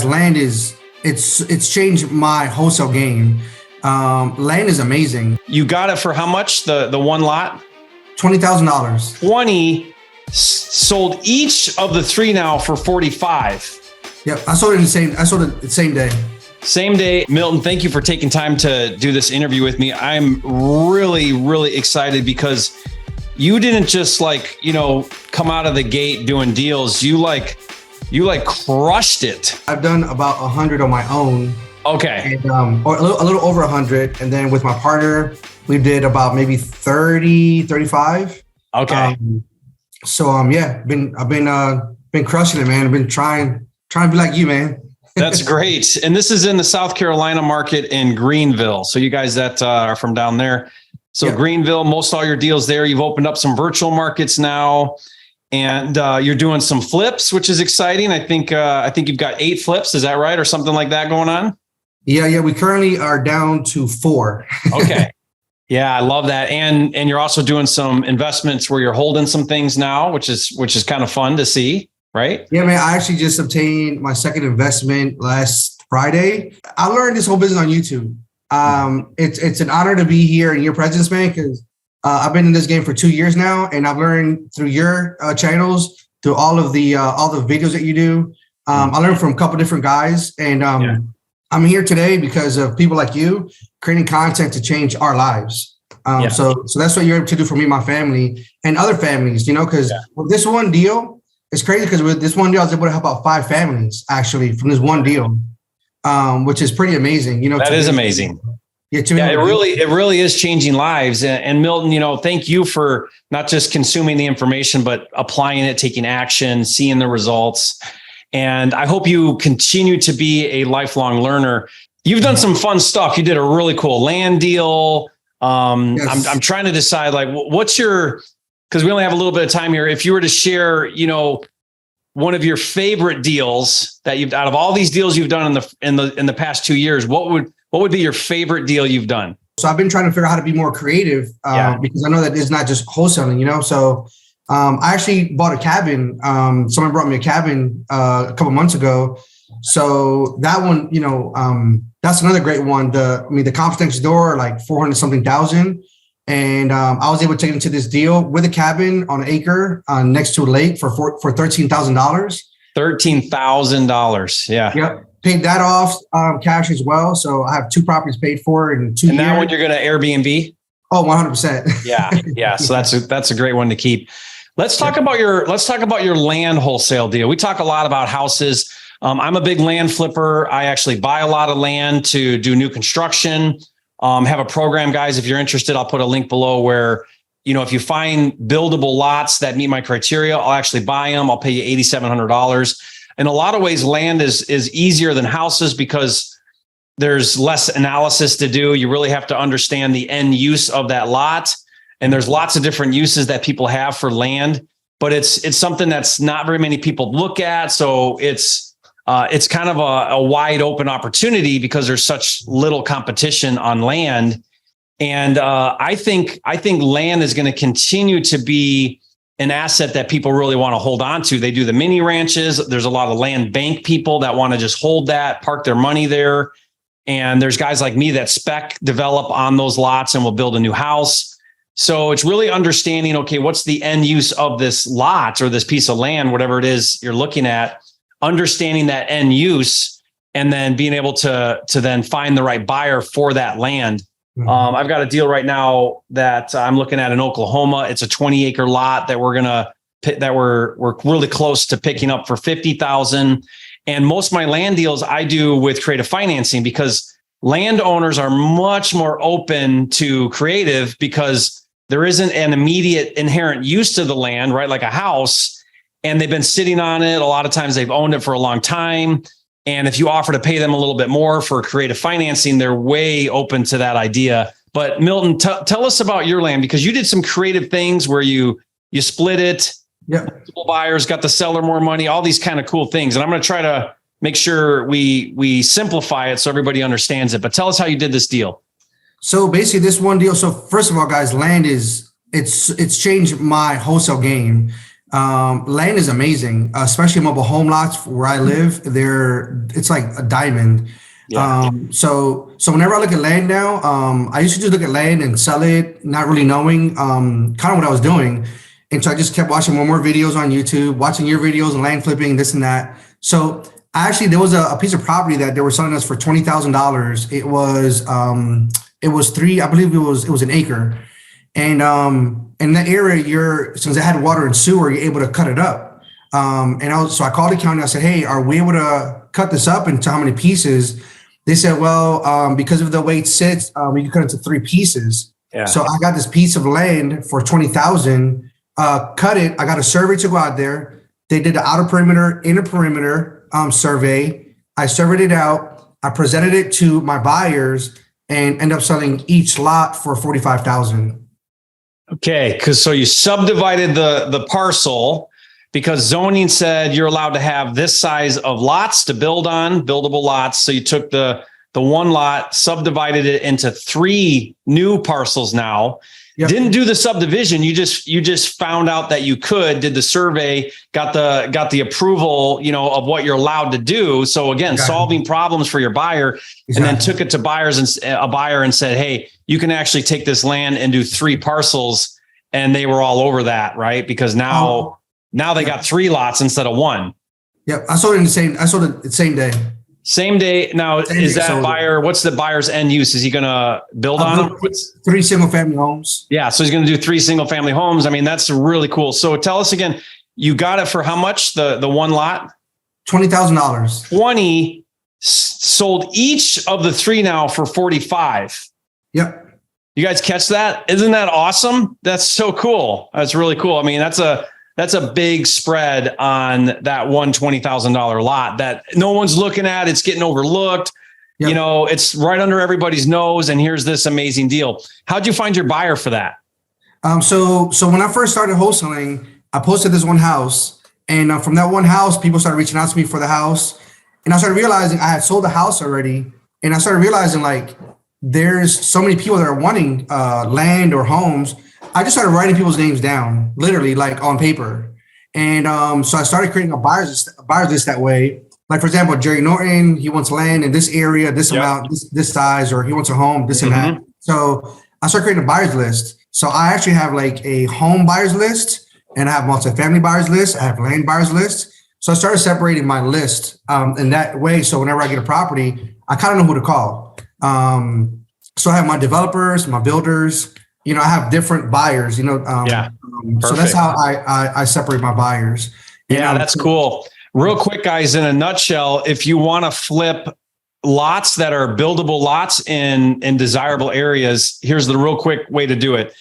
guys, land is it's changed my wholesale game. Land is amazing. You got it for how much? The one lot? $20,000. 20. Sold each of the 3 now for 45. Yep, I sold it the same day. Same day. Milton, thank you for taking time to do this interview with me. I'm really, really excited because you didn't just come out of the gate doing deals. You crushed it. I've done about 100 on my own. Okay. And, or a little over 100. And then with my partner, we did about maybe 30, 35. Okay. Yeah, I've been crushing it, man. I've been trying to be like you, man. That's great. And this is in the South Carolina market in Greenville. So you guys that are from down there. So yeah. Greenville, most all your deals there. You've opened up some virtual markets now, and you're doing some flips, which is exciting. I think you've got 8 flips. Is that right? Or something like that going on? Yeah. We currently are down to 4. Okay. Yeah, I love that. And you're also doing some investments where you're holding some things now, which is kind of fun to see, right? Yeah, man. I actually just obtained my second investment last Friday. I learned this whole business on YouTube. It's an honor to be here in your presence, man, because I've been in this game for 2 years now, and I've learned through your channels, through all the videos that you do. I learned from a couple different guys, and I'm here today because of people like you creating content to change our lives. So that's what you're able to do for me, my family, and other families, because with this one deal, it's crazy because with this one deal, I was able to help out 5 families actually from this one deal, which is pretty amazing. That is amazing. It really is changing lives. And Milton, thank you for not just consuming the information, but applying it, taking action, seeing the results. And I hope you continue to be a lifelong learner. You've done some fun stuff. You did a really cool land deal. Yes. I'm trying to decide what's because we only have a little bit of time here. If you were to share, one of your favorite deals that you've out of all these deals you've done in the past 2 years, what would be your favorite deal you've done? So I've been trying to figure out how to be more creative because I know that it's not just wholesaling, So I actually bought a cabin. Someone brought me a cabin a couple months ago. So that one, that's another great one. The comps next door, like 400 something thousand. And I was able to take into this deal with a cabin on an acre next to a lake for $13,000. $13,000. Yeah. Yep. Paid that off cash as well. So I have 2 properties paid for in 2 years. And that one you're going to Airbnb? Oh, 100%. Yeah. So that's a great one to keep. Let's talk about your land wholesale deal. We talk a lot about houses. I'm a big land flipper. I actually buy a lot of land to do new construction. Have a program, guys. If you're interested, I'll put a link below where, if you find buildable lots that meet my criteria, I'll actually buy them. I'll pay you $8,700. In a lot of ways, land is easier than houses because there's less analysis to do. You really have to understand the end use of that lot. And there's lots of different uses that people have for land, but it's something that's not very many people look at. So it's kind of a wide open opportunity because there's such little competition on land. And I think land is going to continue to be an asset that people really want to hold on to. They do the mini ranches. There's a lot of land bank people that want to just hold that, park their money there. And there's guys like me that spec develop on those lots and will build a new house. So it's really understanding, okay, what's the end use of this lot or this piece of land, whatever it is you're looking at, understanding that end use, and then being able to then find the right buyer for that land. Mm-hmm. I've got a deal right now that I'm looking at in Oklahoma. It's a 20-acre lot that we're really close to picking up for $50,000. And most of my land deals I do with creative financing because landowners are much more open to creative because there isn't an immediate inherent use to the land, right? Like a house, and they've been sitting on it. A lot of times they've owned it for a long time. And if you offer to pay them a little bit more for creative financing, they're way open to that idea. But Milton, tell us about your land because you did some creative things where you split it. Yeah. Multiple buyers got the seller more money, all these kind of cool things. And I'm going to try to make sure we simplify it so everybody understands it. But tell us how you did this deal. So basically this one deal. So first of all, guys, land it's changed my wholesale game. Land is amazing, especially mobile home lots where I live. It's like a diamond. Yeah. So whenever I look at land now, I used to just look at land and sell it, not really knowing kind of what I was doing. And so I just kept watching more videos on YouTube, watching your videos and land flipping, this and that. So actually, there was a piece of property that they were selling us for $20,000. It was I believe it was an acre. And in that area, since it had water and sewer, you're able to cut it up. So I called the county. I said, hey, are we able to cut this up into how many pieces? They said, well, because of the way it sits, we can cut it into 3 pieces. Yeah. So I got this piece of land for $20,000. Cut it. I got a survey to go out there. They did the outer perimeter, inner perimeter survey. I surveyed it out. I presented it to my buyers and ended up selling each lot for $45,000. Okay, so you subdivided the parcel because zoning said you're allowed to have this size of lots to build on, buildable lots. So you took the one lot, subdivided it into 3 new parcels now. Yep. Didn't do the subdivision. You just found out that you could, did the survey, got the approval, of what you're allowed to do. So again, solving problems for your buyer, and then took it to a buyer and said, hey, you can actually take this land and do 3 parcels. And they were all over that, right? Because now they got 3 lots instead of 1. Yep. I sold it the same day. Same day. Now, is that buyer, what's the buyer's end use? Is he going to build on them? 3 single family homes. Yeah. So he's going to do 3 single family homes. I mean, that's really cool. So tell us again, you got it for how much? The one lot? $20,000. 20 sold each of the 3 now for 45. Yep. You guys catch that? Isn't that awesome? That's so cool. That's really cool. I mean, that's a big spread on that $20,000 lot that no one's looking at. It's getting overlooked. Yep. It's right under everybody's nose. And here's this amazing deal. How'd you find your buyer for that? So when I first started wholesaling, I posted this one house, and from that one house, people started reaching out to me for the house. And I started realizing I had sold the house already. And I started realizing there's so many people that are wanting land or homes. I just started writing people's names down, literally on paper. And so I started creating a buyer's list that way. Like, for example, Jerry Norton, he wants land in this area, this amount, this size, or he wants a home, this and that. So I started creating a buyer's list. So I actually have a home buyer's list, and I have multifamily buyer's list. I have land buyer's list. So I started separating my list in that way. So whenever I get a property, I kind of know who to call. So I have my developers, my builders, I have different buyers, so that's how I separate my buyers. Yeah, that's cool. Real quick, guys, in a nutshell, if you want to flip lots that are buildable lots in desirable areas, here's the real quick way to do it.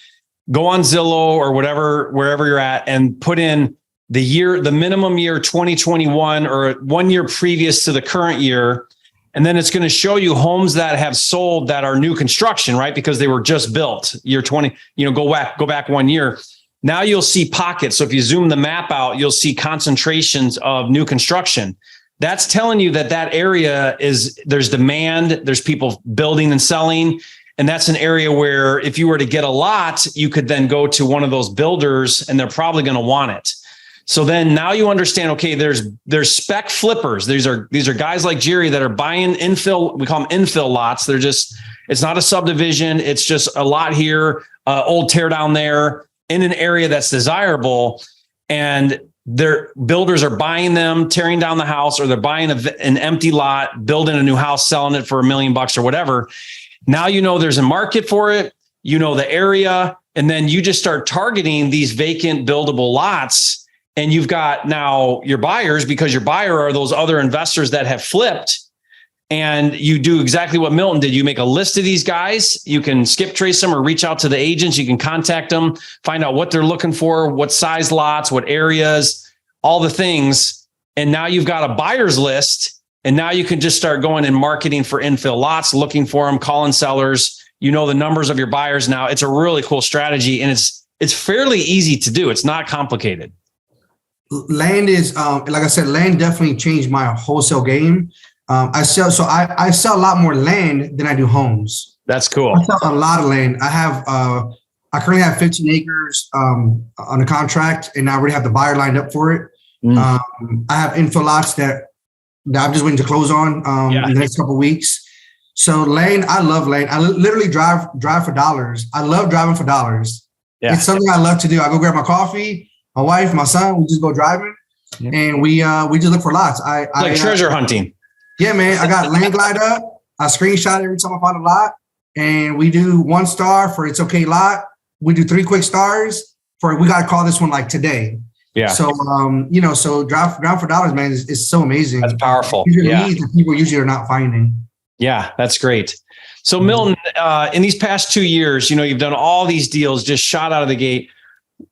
Go on Zillow or wherever you're at, and put in the minimum year 2021 or 1 year previous to the current year. And then it's going to show you homes that have sold that are new construction, right? Because they were just built year 20, go back 1 year. Now you'll see pockets. So if you zoom the map out, you'll see concentrations of new construction. That's telling you that area there's demand, there's people building and selling. And that's an area where if you were to get a lot, you could then go to one of those builders and they're probably going to want it. So then now you understand, okay, there's spec flippers. These are guys like Jerry that are buying infill. We call them infill lots. It's not a subdivision. It's just a lot here, old tear down there in an area that's desirable. And their builders are buying them, tearing down the house, or they're buying an empty lot, building a new house, selling it for $1 million or whatever. Now, there's a market for it, the area, and then you just start targeting these vacant buildable lots. And you've got now your buyers, because your buyer are those other investors that have flipped. And you do exactly what Milton did. You make a list of these guys. You can skip trace them or reach out to the agents. You can contact them, find out what they're looking for, what size lots, what areas, all the things. And now you've got a buyer's list. And now you can just start going and marketing for infill lots, looking for them, calling sellers. The numbers of your buyers now. It's a really cool strategy. And it's fairly easy to do. It's not complicated. Land is, like I said, land definitely changed my wholesale game. I sell a lot more land than I do homes. That's cool. I sell a lot of land. I I currently have 15 acres on a contract, and I already have the buyer lined up for it. I have infill lots that I'm just waiting to close on in the next couple of weeks. So land, I love land. I literally drive for dollars. I love driving for dollars. Yeah. It's something I love to do. I go grab my coffee, my wife, my son, we just go driving and we just look for lots. I treasure hunting. Yeah, man. I got land glide up. I screenshot every time I find a lot, and we do 1 star for it's okay lot. We do 3 quick stars for we got to call this one like today. Yeah. So, so drive for dollars, man, is so amazing. That's powerful. Leads that people usually are not finding. Yeah, that's great. So Milton, in these past 2 years, you've done all these deals, just shot out of the gate.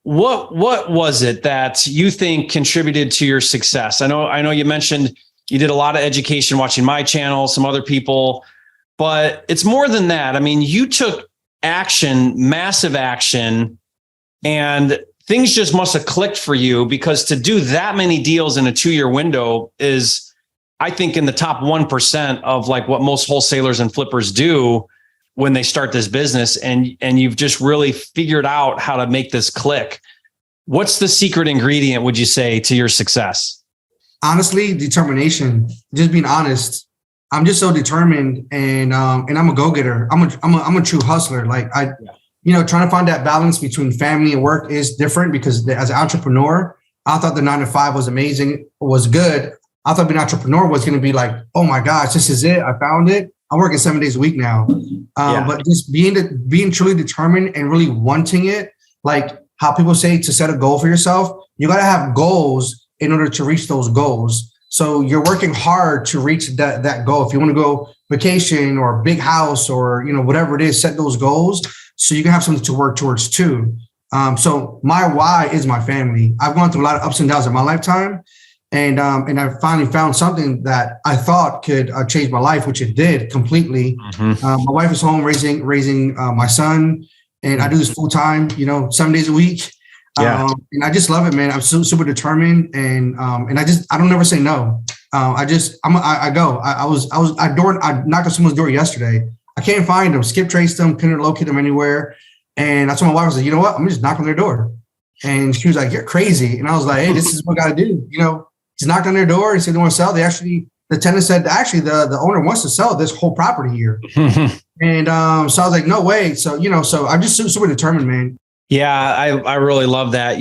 What was it that you think contributed to your success? I know you mentioned you did a lot of education watching my channel, some other people, but it's more than that. I mean, you took action, massive action, and things just must have clicked for you, because to do that many deals in a 2-year window is, I think, in the top 1% of like what most wholesalers and flippers do when they start this business. And you've just really figured out how to make this click. What's the secret ingredient, would you say, to your success? Honestly, determination, just being honest. I'm just so determined, and I'm a go-getter. I'm a true hustler. Like trying to find that balance between family and work is different, because as an entrepreneur, I thought the 9-to-5 was amazing, was good. I thought being an entrepreneur was going to be like, oh my gosh, this is it. I found it. I'm working 7 days a week now. But just being truly determined and really wanting it, like how people say to set a goal for yourself, you got to have goals in order to reach those goals. So you're working hard to reach that goal. If you want to go vacation or a big house or, whatever it is, set those goals so you can have something to work towards too. So my why is my family. I've gone through a lot of ups and downs in my lifetime. And I finally found something that I thought could change my life, which it did completely. My wife is home raising my son, and I do this full time, 7 days a week. And I just love it, man. I'm super determined, and I don't never say no. I go. I knocked on someone's door yesterday. I can't find them. Skip traced them, couldn't locate them anywhere. And I told my wife, I was like, you know what? I'm gonna just knock on their door. And she was like, you're crazy. And I was like, hey, this is what I gotta do. Just knocked on their door and said they want to sell. The tenant said, actually, the owner wants to sell this whole property here. And so I was like, no way. So, so I'm just super determined, man. Yeah, I really love that.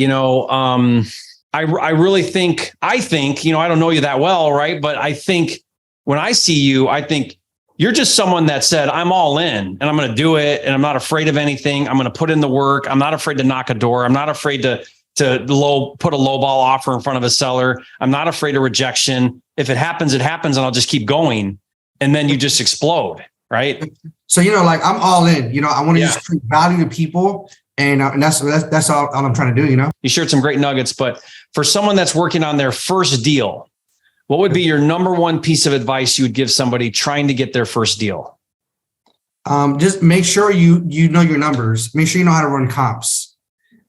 I really think, I don't know you that well, right? But I think when I see you, I think you're just someone that said, I'm all in and I'm going to do it. And I'm not afraid of anything. I'm going to put in the work. I'm not afraid to knock a door. I'm not afraid to put a lowball offer in front of a seller. I'm not afraid of rejection. If it happens, it happens, and I'll just keep going. And then you just explode, right? So, I'm all in. I want to just create value to people. And that's all I'm trying to do, You shared some great nuggets, but for someone that's working on their first deal, what would be your number one piece of advice you would give somebody trying to get their first deal? Just make sure you know your numbers. Make sure you know how to run comps.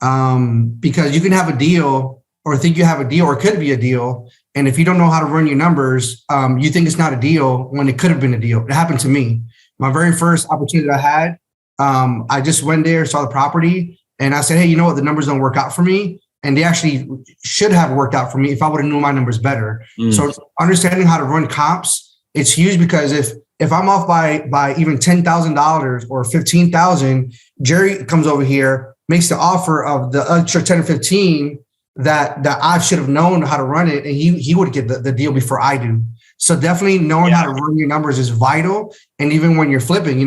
Because you can have a deal or think you have a deal or it could be a deal. And if you don't know how to run your numbers, you think it's not a deal when it could have been a deal. It happened to me. My very first opportunity that I had, I just went there, saw the property, and I said, hey, you know what? The numbers don't work out for me. And they actually should have worked out for me if I would have known my numbers better. So understanding how to run comps, it's huge, because if I'm off by even $10,000 or $15,000, Jerry comes over here, makes the offer of the extra 10 or 15 that I should have known how to run it, and he would get the deal before I do. So definitely knowing how to run your numbers is vital. And even when you're flipping,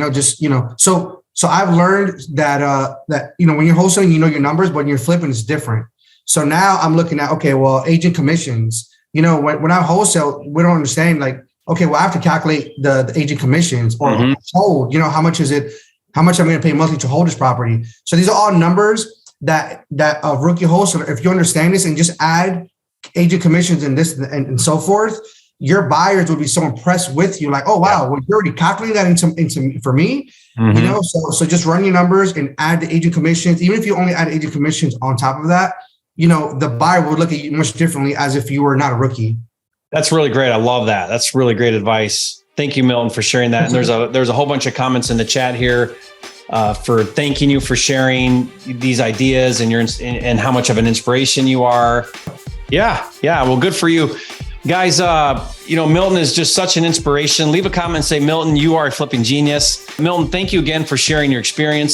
so I've learned that when you're wholesaling, your numbers, but when you're flipping, it's different. So now I'm looking at, okay, well, agent commissions, when I wholesale, we don't understand, like, okay, well, I have to calculate the agent commissions or hold, how much is it? How much I'm going to pay monthly to hold this property. So these are all numbers that a rookie wholesaler, if you understand this and just add agent commissions and this and so forth, your buyers will be so impressed with you. Like, oh, wow, well, you're already calculating that into for me. So just run your numbers and add the agent commissions. Even if you only add agent commissions on top of that, the buyer will look at you much differently as if you were not a rookie. That's really great. I love that. That's really great advice. Thank you, Milton, for sharing that. And there's a whole bunch of comments in the chat here. for thanking you for sharing these ideas and how much of an inspiration you are. Yeah. Well, good for you. Guys, Milton is just such an inspiration. Leave a comment and say, Milton, you are a flipping genius. Milton, thank you again for sharing your experience.